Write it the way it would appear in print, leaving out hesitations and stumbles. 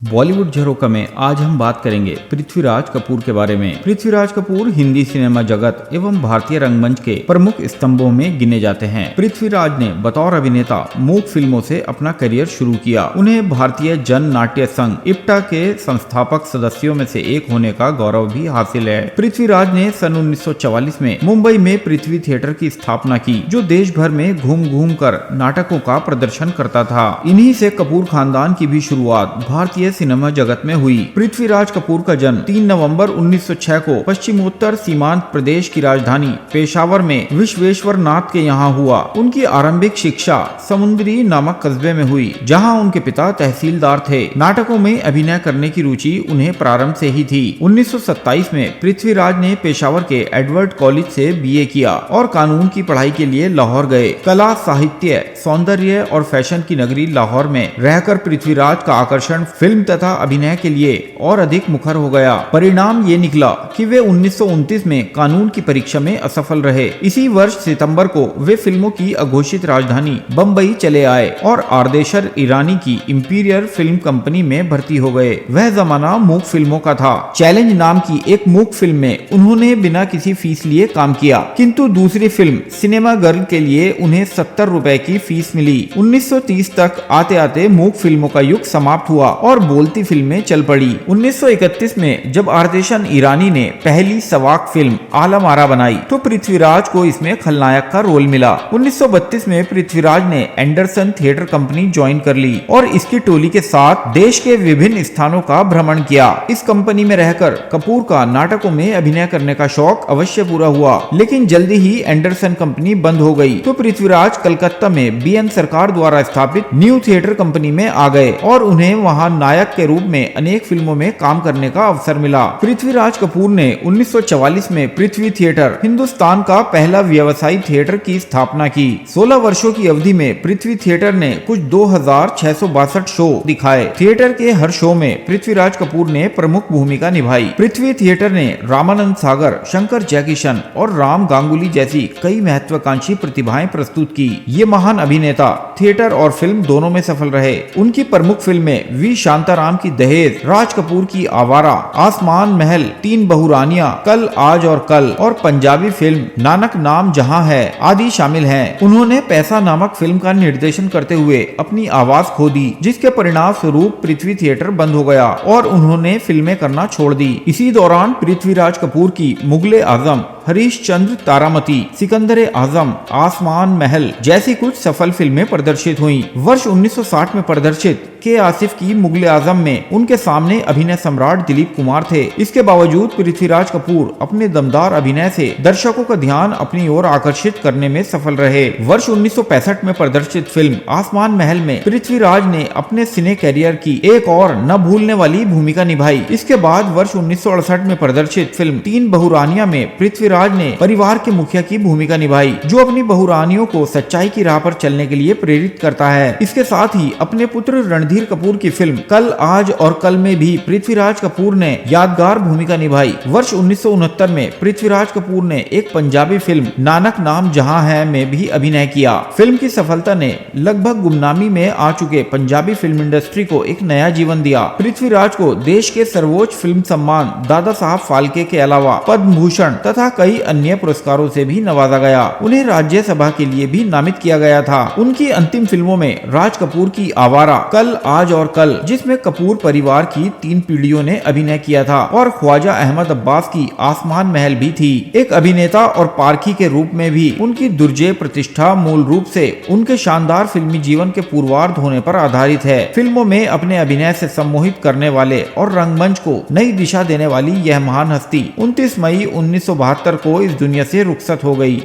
बॉलीवुड झरोखा में आज हम बात करेंगे पृथ्वीराज कपूर के बारे में। पृथ्वीराज कपूर हिंदी सिनेमा जगत एवं भारतीय रंगमंच के प्रमुख स्तंभों में गिने जाते हैं। पृथ्वीराज ने बतौर अभिनेता मूक फिल्मों से अपना करियर शुरू किया। उन्हें भारतीय जन नाट्य संघ इप्टा के संस्थापक सदस्यों में से एक होने का गौरव भी हासिल है। पृथ्वीराज ने सन 1944 में मुंबई में पृथ्वी थिएटर की स्थापना की, जो देश भर में घूम घूम कर नाटकों का प्रदर्शन करता था। इन्हीं से कपूर खानदान की भी शुरुआत भारतीय सिनेमा जगत में हुई। पृथ्वीराज कपूर का जन्म 3 नवंबर 1906 को पश्चिमोत्तर सीमांत प्रदेश की राजधानी पेशावर में विश्वेश्वर नाथ के यहाँ हुआ। उनकी आरंभिक शिक्षा समुद्री नामक कस्बे में हुई, जहाँ उनके पिता तहसीलदार थे। नाटकों में अभिनय करने की रुचि उन्हें प्रारंभ से ही थी। 1927 में पृथ्वीराज ने पेशावर के एडवर्ड कॉलेज से बीए किया और कानून की पढ़ाई के लिए लाहौर गए। कला, साहित्य, सौंदर्य और फैशन की नगरी लाहौर में रहकर पृथ्वीराज का आकर्षण फिल्म तथा अभिनय के लिए और अधिक मुखर हो गया। परिणाम ये निकला कि वे 1929 में कानून की परीक्षा में असफल रहे। इसी वर्ष सितंबर को वे फिल्मों की अघोषित राजधानी बम्बई चले आए और आर्देशर ईरानी की इंपीरियल फिल्म कंपनी में भर्ती हो गए। वह जमाना मूक फिल्मों का था। चैलेंज नाम की एक मूक फिल्म में उन्होंने बिना किसी फीस लिए काम किया, किंतु दूसरी फिल्म सिनेमा गर्ल के लिए उन्हें 70 रुपए की फीस मिली। 1930 तक आते आते मूक फिल्मों का युग समाप्त हुआ और बोलती फिल्में चल पड़ी। 1931 में जब आर्देशन ईरानी ने पहली सवाक फिल्म आलम आरा बनाई, तो पृथ्वीराज को इसमें खलनायक का रोल मिला। 1932 में पृथ्वीराज ने एंडरसन थिएटर कंपनी ज्वाइन कर ली और इसकी टोली के साथ देश के विभिन्न स्थानों का भ्रमण किया। इस कंपनी में रहकर कपूर का नाटकों में अभिनय करने का शौक अवश्य पूरा हुआ, लेकिन जल्दी ही एंडरसन कंपनी बंद हो गई। तो पृथ्वीराज कलकत्ता में बीएन सरकार द्वारा स्थापित न्यू थिएटर कंपनी में आ गए और उन्हें वहां नायक के रूप में अनेक फिल्मों में काम करने का अवसर मिला। पृथ्वीराज कपूर ने 1944 में पृथ्वी थिएटर, हिंदुस्तान का पहला व्यवसायिक थिएटर की स्थापना की। 16 वर्षों की अवधि में पृथ्वी थिएटर ने कुछ 2662 शो दिखाए। थिएटर के हर शो में पृथ्वीराज कपूर ने प्रमुख भूमिका निभाई। पृथ्वी थिएटर ने रामानंद सागर, शंकर जयकिशन और राम गांगुली जैसी कई महत्वाकांक्षी प्रतिभाएं प्रस्तुत की। ये महान अभिनेता थिएटर और फिल्म दोनों में सफल रहे। उनकी प्रमुख फिल्में वी शांताराम की दहेज, राज कपूर की आवारा, आसमान महल, तीन बहुरानियां, कल आज और कल और पंजाबी फिल्म नानक नाम जहां है आदि शामिल हैं। उन्होंने पैसा नामक फिल्म का निर्देशन करते हुए अपनी आवाज खो दी, जिसके परिणाम स्वरूप पृथ्वी थिएटर बंद हो गया और उन्होंने फिल्में करना छोड़ दी। इसी दौरान पृथ्वीराज कपूर की मुगले आजम, हरीशचंद्र, तारामती, सिकंदर आजम, आसमान महल जैसी कुछ सफल फिल्में प्रदर्शित हुईं। वर्ष 1960 में प्रदर्शित के आसिफ की मुगले आजम में उनके सामने अभिनय सम्राट दिलीप कुमार थे। इसके बावजूद पृथ्वीराज कपूर अपने दमदार अभिनय से दर्शकों का ध्यान अपनी ओर आकर्षित करने में सफल रहे। वर्ष 1965 में प्रदर्शित फिल्म आसमान महल में पृथ्वीराज ने अपने सिने कैरियर की एक और न भूलने वाली भूमिका निभाई। इसके बाद वर्ष 1968 में प्रदर्शित फिल्म तीन बहुरानियां में पृथ्वीराज ने परिवार के मुखिया की भूमिका निभाई, जो अपनी बहुरानियों को सच्चाई की राह पर चलने के लिए प्रेरित करता है। इसके साथ ही अपने पुत्र रणधीर कपूर की फिल्म कल आज और कल में भी पृथ्वीराज कपूर ने यादगार भूमिका निभाई। वर्ष 1969 में पृथ्वीराज कपूर ने एक पंजाबी फिल्म नानक नाम जहां है में भी अभिनय किया। फिल्म की सफलता ने लगभग गुमनामी में आ चुके पंजाबी फिल्म इंडस्ट्री को एक नया जीवन दिया। पृथ्वीराज को देश के सर्वोच्च फिल्म सम्मान दादा साहब फाल्के के अलावा पद्म भूषण तथा कई अन्य पुरस्कारों से भी नवाजा गया। उन्हें राज्यसभा के लिए भी नामित किया गया था। उनकी अंतिम फिल्मों में राज कपूर की आवारा, कल आज और कल, जिसमें कपूर परिवार की 3 पीढ़ियों ने अभिनय किया था, और ख्वाजा अहमद अब्बास की आसमान महल भी थी। एक अभिनेता और पारखी के रूप में भी उनकी दुर्जय प्रतिष्ठा मूल रूप से उनके शानदार फिल्मी जीवन के पूर्वार्ध होने पर आधारित है। फिल्मों में अपने अभिनय से सम्मोहित करने वाले और रंगमंच को नई दिशा देने वाली यह महान हस्ती 29 मई 1972 को इस दुनिया से रुखसत हो गई।